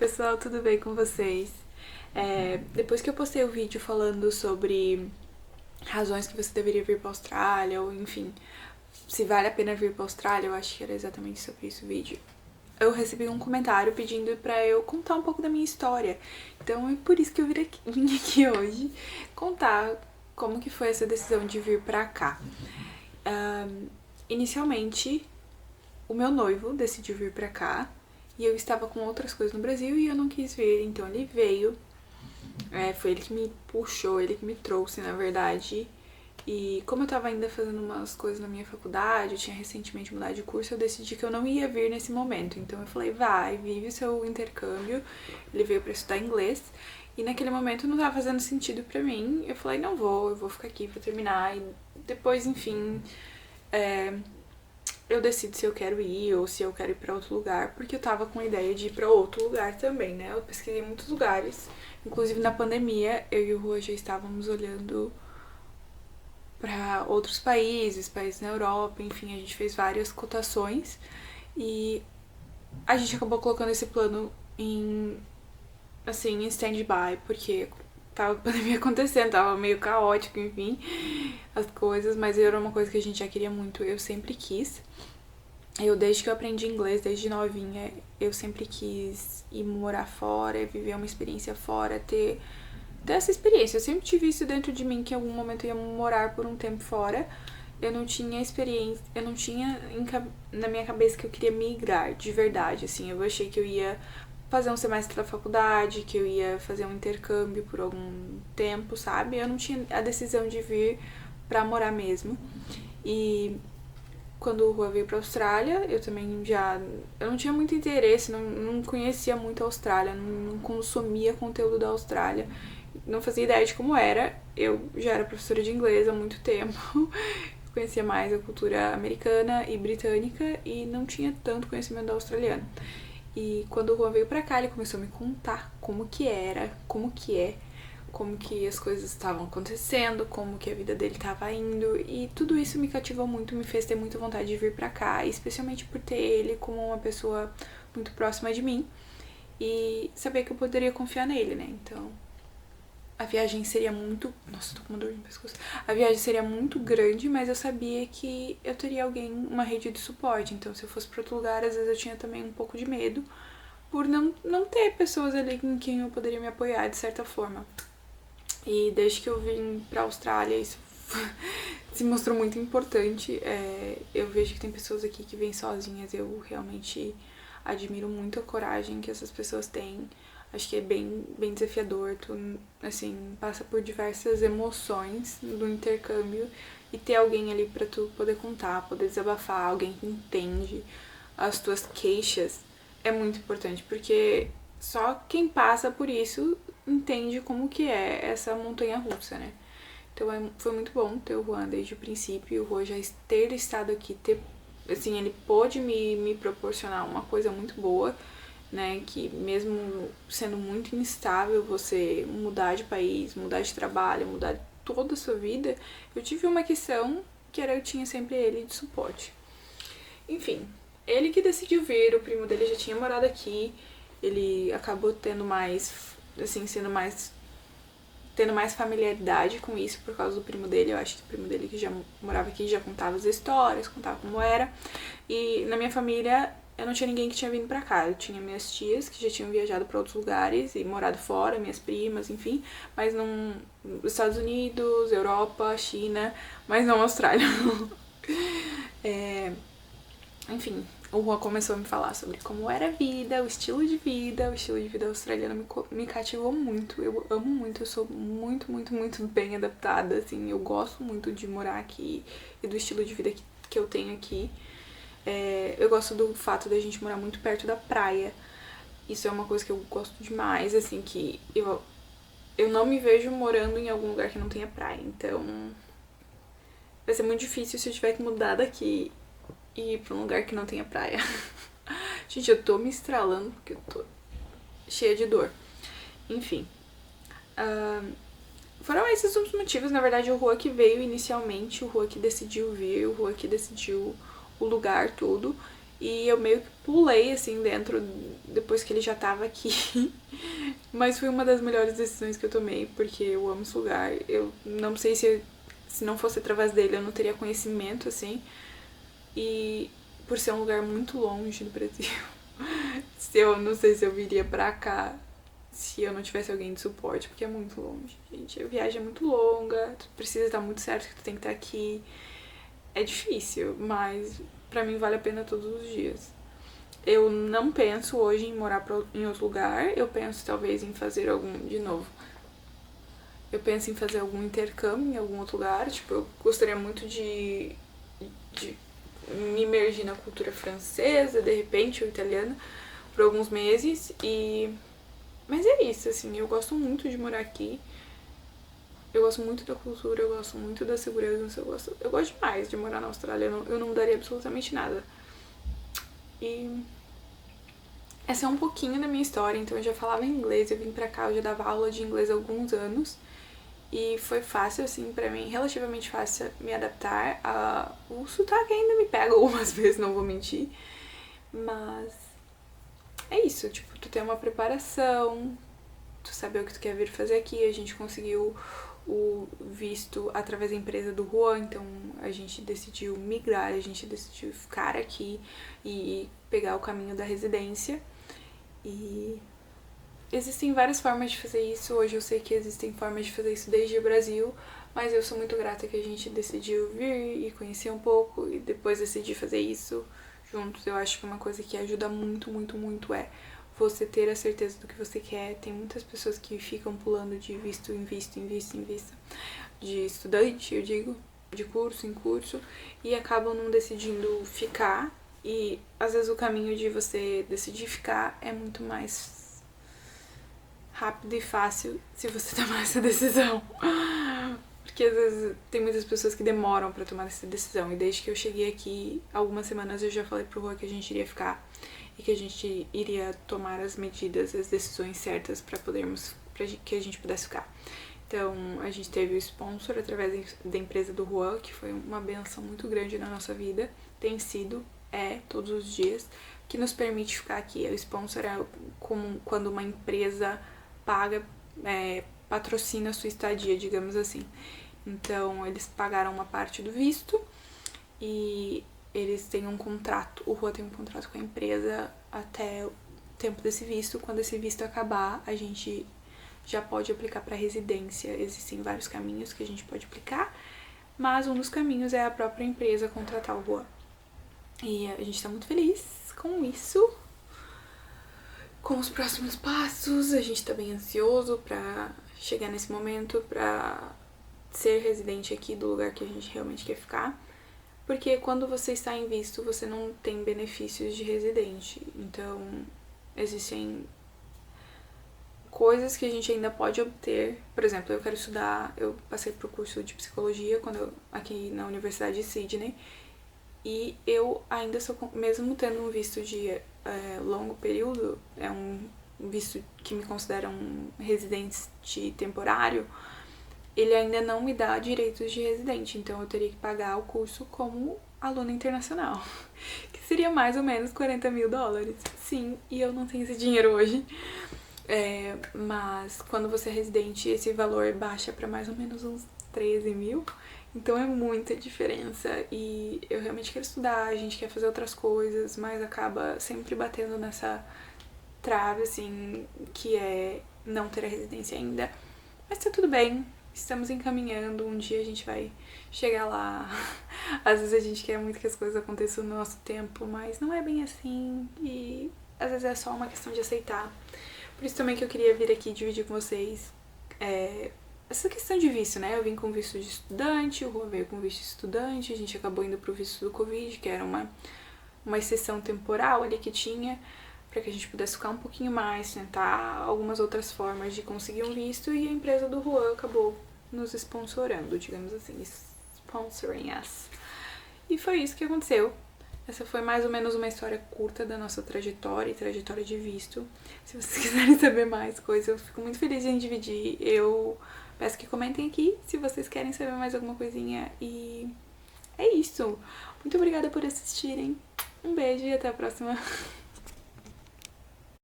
pessoal, tudo bem com vocês? Depois que eu postei o vídeo falando sobre razões que você deveria vir pra Austrália, ou enfim, se vale a pena vir pra Austrália, eu acho que era exatamente sobre isso o vídeo. Eu recebi um comentário pedindo pra eu contar um pouco da minha história. Então é por isso que eu vim aqui hoje contar como que foi essa decisão de vir pra cá. Inicialmente, o meu noivo decidiu vir pra cá e eu estava com outras coisas no Brasil e eu não quis vir, então ele veio. Foi ele que me puxou, ele que me trouxe, na verdade. E como eu tava ainda fazendo umas coisas na minha faculdade, eu tinha recentemente mudado de curso, eu decidi que eu não ia vir nesse momento. Então eu falei, vai, vive o seu intercâmbio. Ele veio pra estudar inglês. E naquele momento não tava fazendo sentido pra mim. Eu falei, não vou, eu vou ficar aqui pra terminar. E depois, enfim, eu decido se eu quero ir ou se eu quero ir pra outro lugar, porque eu tava com a ideia de ir pra outro lugar também, né? Eu pesquisei muitos lugares, inclusive na pandemia, eu e o Rua já estávamos olhando pra outros países na Europa, enfim, a gente fez várias cotações e a gente acabou colocando esse plano em stand-by, porque tava a pandemia acontecendo, tava meio caótico, enfim, as coisas, mas era uma coisa que a gente já queria muito, eu sempre quis. Desde que eu aprendi inglês, desde novinha, eu sempre quis ir morar fora, viver uma experiência fora, ter essa experiência. Eu sempre tive isso dentro de mim, que em algum momento eu ia morar por um tempo fora. Eu não tinha experiência, eu não tinha na minha cabeça que eu queria migrar, de verdade, assim. Eu achei que eu ia fazer um semestre da faculdade, que eu ia fazer um intercâmbio por algum tempo, sabe? Eu não tinha a decisão de vir pra morar mesmo. E quando o Rua veio pra Austrália, eu também eu não tinha muito interesse, não conhecia muito a Austrália, não consumia conteúdo da Austrália, não fazia ideia de como era. Eu já era professora de inglês há muito tempo, conhecia mais a cultura americana e britânica e não tinha tanto conhecimento da australiana. E quando o Juan veio pra cá, ele começou a me contar como que era, como que as coisas estavam acontecendo, como que a vida dele estava indo, e tudo isso me cativou muito, me fez ter muita vontade de vir pra cá, especialmente por ter ele como uma pessoa muito próxima de mim e saber que eu poderia confiar nele, né? Então, a viagem seria muito... Nossa, tô com uma dor no pescoço. A viagem seria muito grande, mas eu sabia que eu teria alguém, uma rede de suporte. Então, se eu fosse pra outro lugar, às vezes eu tinha também um pouco de medo por não ter pessoas ali em quem eu poderia me apoiar de certa forma. E desde que eu vim pra Austrália, isso se mostrou muito importante. Eu vejo que tem pessoas aqui que vêm sozinhas. Eu realmente admiro muito a coragem que essas pessoas têm. Acho que é bem desafiador. Tu, assim, passa por diversas emoções do intercâmbio e ter alguém ali pra tu poder contar, poder desabafar, alguém que entende as tuas queixas é muito importante, porque só quem passa por isso entende como que é essa montanha russa, né? Então foi muito bom ter o Juan desde o princípio, o Juan já ter estado aqui, assim, ele pôde me proporcionar uma coisa muito boa, né? Que mesmo sendo muito instável, você mudar de país, mudar de trabalho, mudar toda a sua vida, eu tive uma questão que era eu tinha sempre ele de suporte. Enfim, ele que decidiu vir, o primo dele já tinha morado aqui, ele acabou tendo mais, assim, tendo mais familiaridade com isso por causa do primo dele. Eu acho que o primo dele que já morava aqui já contava as histórias, contava como era. E na minha família eu não tinha ninguém que tinha vindo pra cá. Eu tinha minhas tias que já tinham viajado pra outros lugares e morado fora, minhas primas, enfim, mas não Estados Unidos, Europa, China, mas não Austrália. Enfim, o Juan começou a me falar sobre como era a vida, o estilo de vida australiano me cativou muito. Eu amo muito, eu sou muito, muito, muito bem adaptada, assim, eu gosto muito de morar aqui e do estilo de vida que eu tenho aqui. Eu gosto do fato da gente morar muito perto da praia. Isso é uma coisa que eu gosto demais, assim, que eu não me vejo morando em algum lugar que não tenha praia, então vai ser muito difícil se eu tiver que mudar daqui e ir pra um lugar que não tenha praia. Gente, eu tô me estralando porque eu tô cheia de dor. Enfim. Foram esses os motivos. Na verdade, o Rua que veio inicialmente, o Rua que decidiu vir, o Rua que decidiu o lugar, tudo. E eu meio que pulei, assim, dentro, depois que ele já tava aqui. Mas foi uma das melhores decisões que eu tomei, porque eu amo esse lugar. Eu não sei se não fosse através dele, eu não teria conhecimento, assim. E por ser um lugar muito longe do Brasil, eu não sei se eu viria pra cá se eu não tivesse alguém de suporte, porque é muito longe, gente. A viagem é muito longa, tu precisa estar muito certo que tu tem que estar aqui. É difícil, mas pra mim vale a pena todos os dias. Eu não penso hoje em morar em outro lugar, eu penso talvez em fazer de novo, eu penso em fazer algum intercâmbio em algum outro lugar, tipo, eu gostaria muito de me imergir na cultura francesa, de repente, ou italiana, por alguns meses, mas é isso, assim, eu gosto muito de morar aqui, eu gosto muito da cultura, eu gosto muito da segurança, eu gosto demais de morar na Austrália, eu não mudaria absolutamente nada. E essa é um pouquinho da minha história, então eu já falava inglês, eu vim pra cá, eu já dava aula de inglês há alguns anos, e foi fácil, assim, pra mim, relativamente fácil me adaptar. O sotaque ainda me pega algumas vezes, não vou mentir, mas é isso, tipo, tu tem uma preparação, tu saber o que tu quer vir fazer aqui. A gente conseguiu o visto através da empresa do Juan, então a gente decidiu migrar, a gente decidiu ficar aqui e pegar o caminho da residência. E existem várias formas de fazer isso. Hoje eu sei que existem formas de fazer isso desde o Brasil, mas eu sou muito grata que a gente decidiu vir e conhecer um pouco e depois decidir fazer isso juntos. Eu acho que uma coisa que ajuda muito, muito, muito é você ter a certeza do que você quer. Tem muitas pessoas que ficam pulando de visto em visto, em visto, em visto, de estudante, eu digo, de curso em curso, e acabam não decidindo ficar. E às vezes o caminho de você decidir ficar é muito mais rápido e fácil se você tomar essa decisão. Porque às vezes tem muitas pessoas que demoram pra tomar essa decisão. E desde que eu cheguei aqui, algumas semanas eu já falei pro Rua que a gente iria ficar e que a gente iria tomar as medidas, as decisões certas pra que a gente pudesse ficar. Então a gente teve o sponsor através da empresa do Juan, que foi uma benção muito grande na nossa vida. Tem sido, todos os dias, que nos permite ficar aqui. O sponsor é como quando uma empresa paga, patrocina a sua estadia, digamos assim. Então eles pagaram uma parte do visto e eles têm um contrato, o Juan tem um contrato com a empresa até o tempo desse visto. Quando esse visto acabar, a gente já pode aplicar para residência. Existem vários caminhos que a gente pode aplicar, mas um dos caminhos é a própria empresa contratar o Juan. E a gente tá muito feliz com isso, com os próximos passos. A gente tá bem ansioso pra chegar nesse momento, pra ser residente aqui do lugar que a gente realmente quer ficar. Porque quando você está em visto, você não tem benefícios de residente. Então, existem coisas que a gente ainda pode obter. Por exemplo, eu quero estudar, eu passei pro curso de psicologia aqui na Universidade de Sydney. E eu ainda sou, mesmo tendo um visto de longo período, é um visto que me considera um residente temporário, ele ainda não me dá direitos de residente, então eu teria que pagar o curso como aluna internacional, que seria mais ou menos $40 mil. Sim, e eu não tenho esse dinheiro hoje. Mas quando você é residente, esse valor baixa para mais ou menos uns 13 mil. Então é muita diferença e eu realmente quero estudar, a gente quer fazer outras coisas, mas acaba sempre batendo nessa trave, assim, que é não ter a residência ainda. Mas tá tudo bem, estamos encaminhando, um dia a gente vai chegar lá. Às vezes a gente quer muito que as coisas aconteçam no nosso tempo, mas não é bem assim e às vezes é só uma questão de aceitar. Por isso também que eu queria vir aqui dividir com vocês essa questão de visto, né? Eu vim com visto de estudante, o Rua veio com visto de estudante, a gente acabou indo pro visto do Covid, que era uma exceção temporal ali que tinha, para que a gente pudesse ficar um pouquinho mais, tentar algumas outras formas de conseguir um visto, e a empresa do Juan acabou nos sponsorando, digamos assim, sponsoring us. E foi isso que aconteceu. Essa foi mais ou menos uma história curta da nossa trajetória e trajetória de visto. Se vocês quiserem saber mais coisas, eu fico muito feliz em dividir. Eu peço que comentem aqui se vocês querem saber mais alguma coisinha. E é isso. Muito obrigada por assistirem. Um beijo e até a próxima.